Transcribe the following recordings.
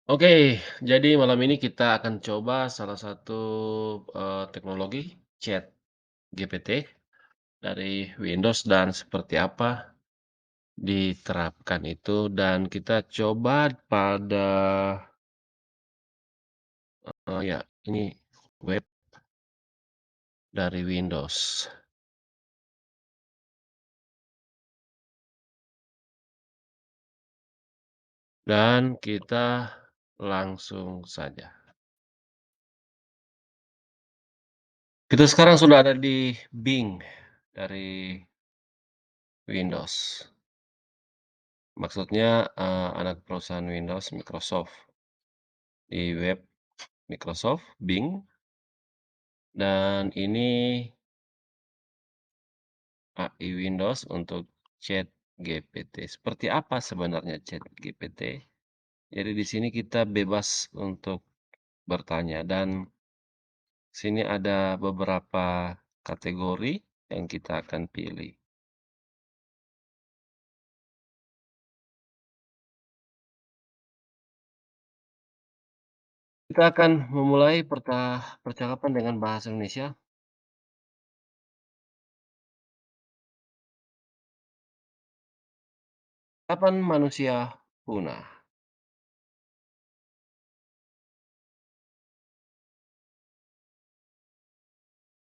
Oke, jadi malam ini kita akan coba salah satu, teknologi ChatGPT dari Windows dan seperti apa diterapkan itu dan kita coba pada, ya ini web dari Windows dan kita langsung saja. Kita sekarang sudah ada di Bing dari Windows. Maksudnya, anak perusahaan Windows Microsoft. Di web Microsoft, Bing, dan ini AI Windows untuk ChatGPT. Seperti apa sebenarnya ChatGPT? Jadi di sini kita bebas untuk bertanya dan sini ada beberapa kategori yang kita akan pilih. Kita akan memulai percakapan dengan bahasa Indonesia. Kapan manusia punah?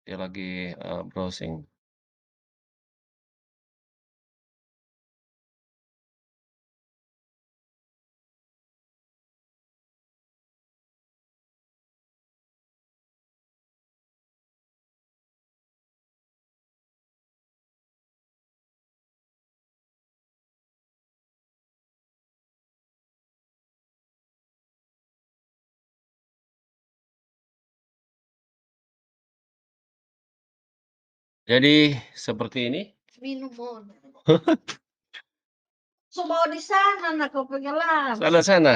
Dia lagi, browsing. Jadi seperti ini. Minum. Semua di sana nak kau pengelas. Sana sana,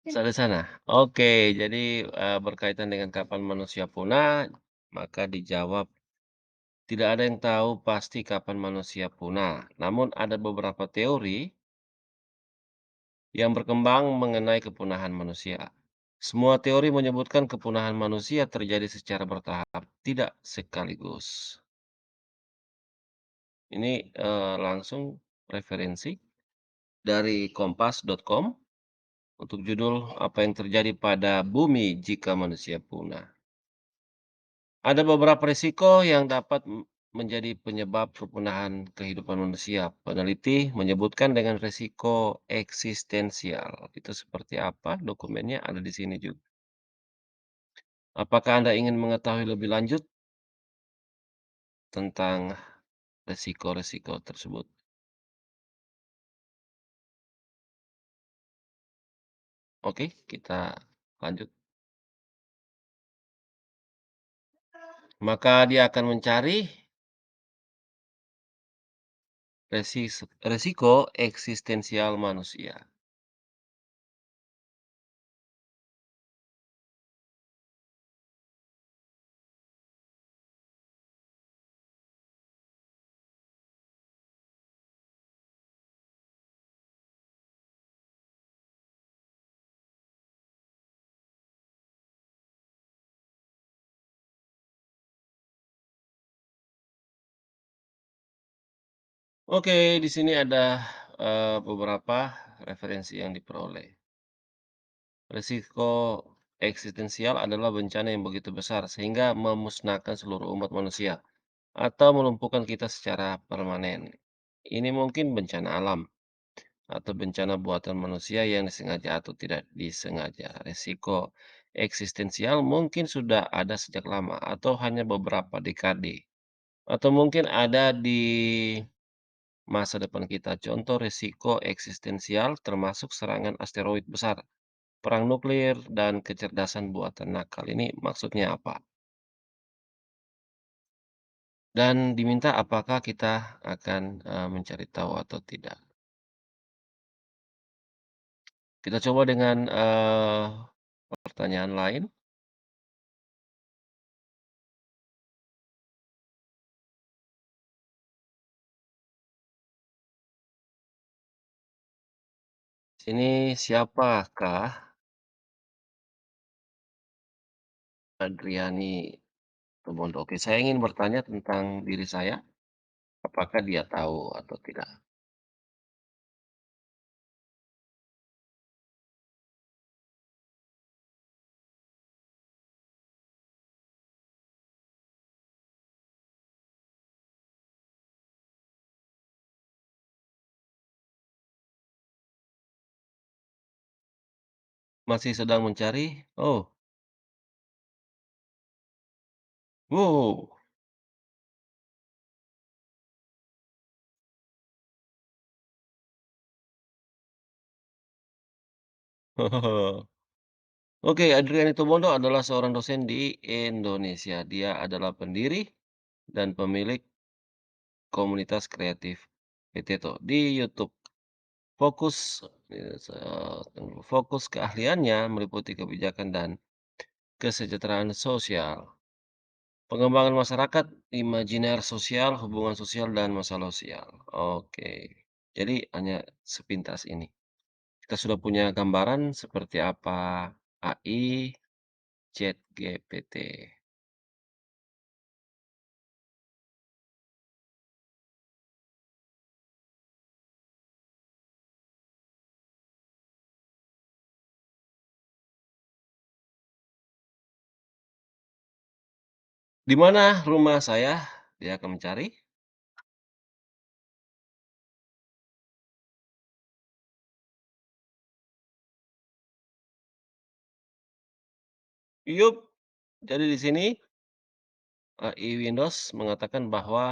sana sana. Oke, jadi, berkaitan dengan kapan manusia punah, maka dijawab, tidak ada yang tahu pasti kapan manusia punah. Namun ada beberapa teori yang berkembang mengenai kepunahan manusia. Semua teori menyebutkan kepunahan manusia terjadi secara bertahap, tidak sekaligus. Ini, langsung referensi dari kompas.com. Untuk judul "Apa yang terjadi pada bumi jika manusia punah?" Ada beberapa risiko yang dapat menjadi penyebab kepunahan kehidupan manusia. Peneliti menyebutkan dengan risiko eksistensial. Itu seperti apa? Dokumennya ada di sini juga. Apakah Anda ingin mengetahui lebih lanjut tentang risiko-risiko tersebut? Oke, kita lanjut. Maka dia akan mencari resiko eksistensial manusia. Oke, di sini ada, beberapa referensi yang diperoleh. Risiko eksistensial adalah bencana yang begitu besar sehingga memusnahkan seluruh umat manusia atau melumpuhkan kita secara permanen. Ini mungkin bencana alam atau bencana buatan manusia yang disengaja atau tidak disengaja. Risiko eksistensial mungkin sudah ada sejak lama atau hanya beberapa dekade, atau mungkin ada di masa depan kita. Contoh risiko eksistensial termasuk serangan asteroid besar, perang nuklir, dan kecerdasan buatan nakal. Ini maksudnya apa? Dan diminta apakah kita akan mencari tahu atau tidak. Kita coba dengan pertanyaan lain. Sini siapakah? Adriani Tumondo. Oke, saya ingin bertanya tentang diri saya, apakah dia tahu atau tidak? Masih sedang mencari? Oh, wow. Oke, Adriani Tumondo adalah seorang dosen di Indonesia. Dia adalah pendiri dan pemilik komunitas kreatif Potato di YouTube. Fokus, fokus keahliannya meliputi kebijakan dan kesejahteraan sosial, pengembangan masyarakat, imajiner sosial, hubungan sosial, dan masalah sosial. Oke, jadi hanya sepintas ini. Kita sudah punya gambaran seperti apa AI, ChatGPT. Di mana rumah saya? Dia akan mencari. Yup. Jadi di sini AI Windows mengatakan bahwa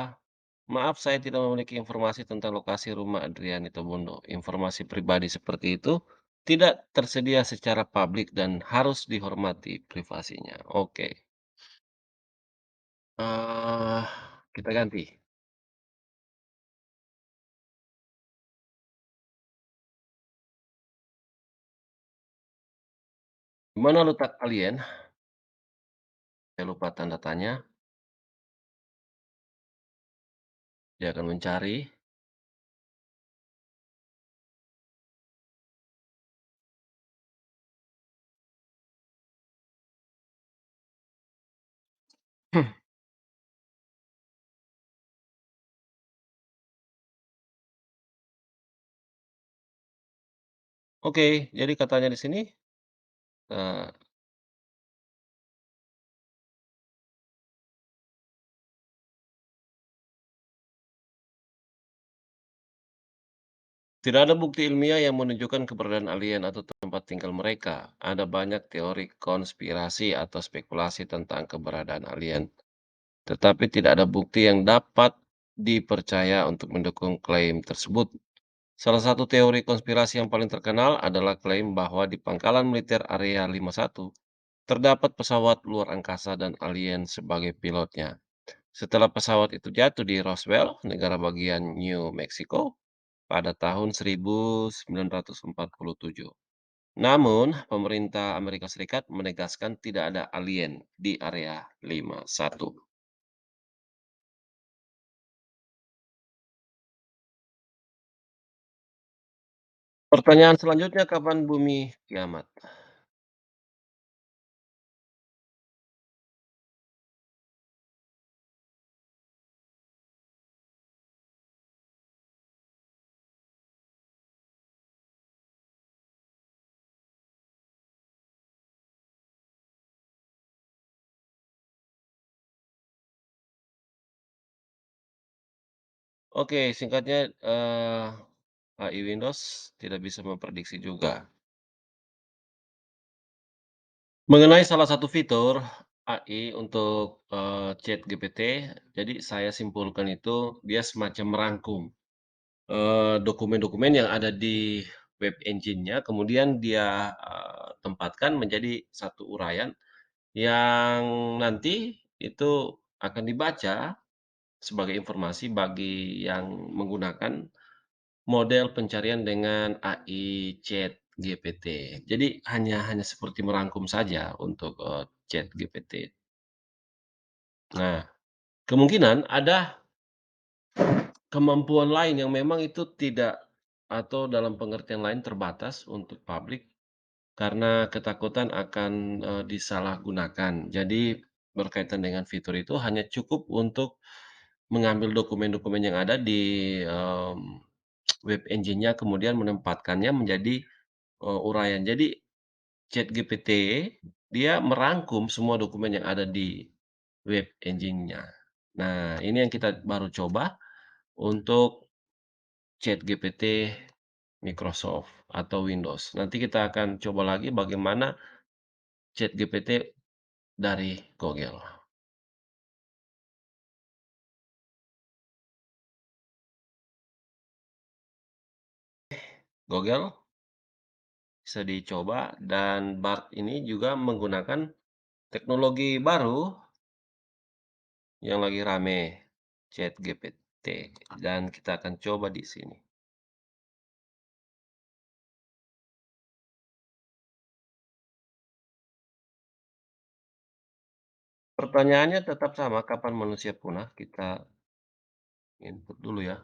maaf, saya tidak memiliki informasi tentang lokasi rumah Adriani Tomondo. Informasi pribadi seperti itu tidak tersedia secara publik dan harus dihormati privasinya. Oke, eee, kita ganti. Di mana letak alien? Saya lupa tanda tanya. Dia akan mencari. Oke, jadi katanya di sini, eee, tidak ada bukti ilmiah yang menunjukkan keberadaan alien atau tempat tinggal mereka. Ada banyak teori konspirasi atau spekulasi tentang keberadaan alien. Tetapi tidak ada bukti yang dapat dipercaya untuk mendukung klaim tersebut. Salah satu teori konspirasi yang paling terkenal adalah klaim bahwa di pangkalan militer Area 51 terdapat pesawat luar angkasa dan alien sebagai pilotnya. Setelah pesawat itu jatuh di Roswell, negara bagian New Mexico, pada tahun 1947. Namun, pemerintah Amerika Serikat menegaskan tidak ada alien di Area 51. Pertanyaan selanjutnya, kapan bumi kiamat? Oke, singkatnya, AI Windows tidak bisa memprediksi juga. Mengenai salah satu fitur AI untuk, ChatGPT, jadi saya simpulkan itu dia semacam merangkum, dokumen-dokumen yang ada di web engine-nya, kemudian dia, tempatkan menjadi satu uraian yang nanti itu akan dibaca sebagai informasi bagi yang menggunakan model pencarian dengan AI ChatGPT. Jadi hanya seperti merangkum saja untuk, ChatGPT. Nah, kemungkinan ada kemampuan lain yang memang itu tidak atau dalam pengertian lain terbatas untuk publik, karena ketakutan akan, disalahgunakan. Jadi berkaitan dengan fitur itu hanya cukup untuk mengambil dokumen-dokumen yang ada di, web engine-nya kemudian menempatkannya menjadi, uraian. Jadi ChatGPT dia merangkum semua dokumen yang ada di web engine-nya. Nah, ini yang kita baru coba untuk ChatGPT Microsoft atau Windows. Nanti kita akan coba lagi bagaimana ChatGPT dari Google. Google bisa dicoba dan Bard ini juga menggunakan teknologi baru yang lagi rame, ChatGPT, dan kita akan coba di sini. Pertanyaannya tetap sama, kapan manusia punah? Kita input dulu ya.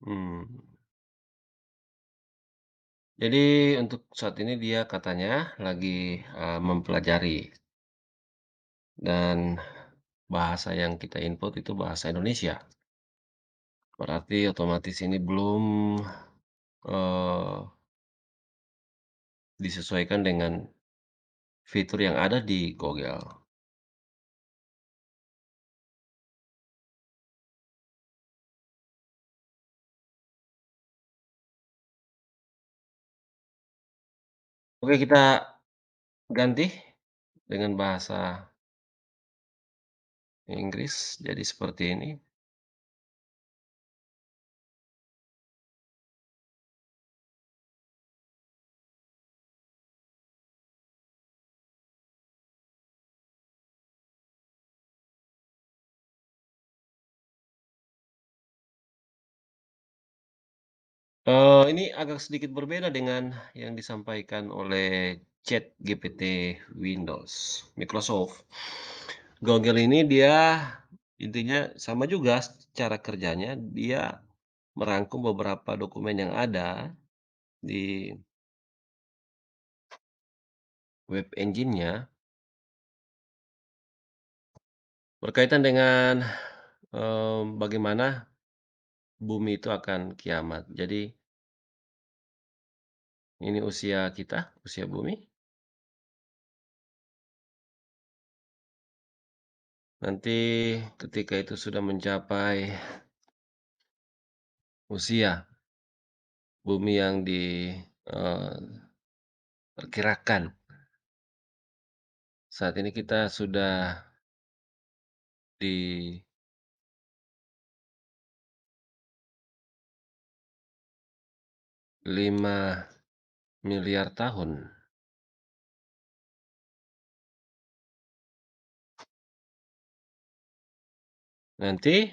Hmm. Jadi untuk saat ini dia katanya lagi, mempelajari dan bahasa yang kita input itu bahasa Indonesia. Berarti otomatis ini belum, eee, disesuaikan dengan fitur yang ada di Google. Oke, kita ganti dengan bahasa Inggris jadi seperti ini. Ini agak sedikit berbeda dengan yang disampaikan oleh ChatGPT Windows Microsoft. Google ini dia intinya sama juga cara kerjanya, dia merangkum beberapa dokumen yang ada di web engine-nya berkaitan dengan, bagaimana bumi itu akan kiamat. Jadi ini usia kita, usia bumi, nanti ketika itu sudah mencapai usia bumi yang perkirakan saat ini kita sudah di 5 miliar tahun. Nanti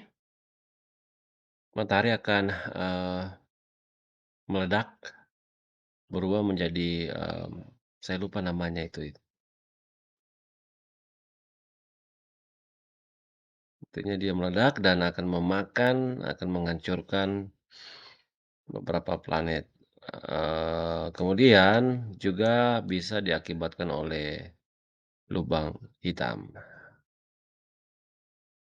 matahari akan, meledak, berubah menjadi, saya lupa namanya itu, intinya dia meledak dan akan memakan, akan menghancurkan beberapa planet. Kemudian juga bisa diakibatkan oleh lubang hitam.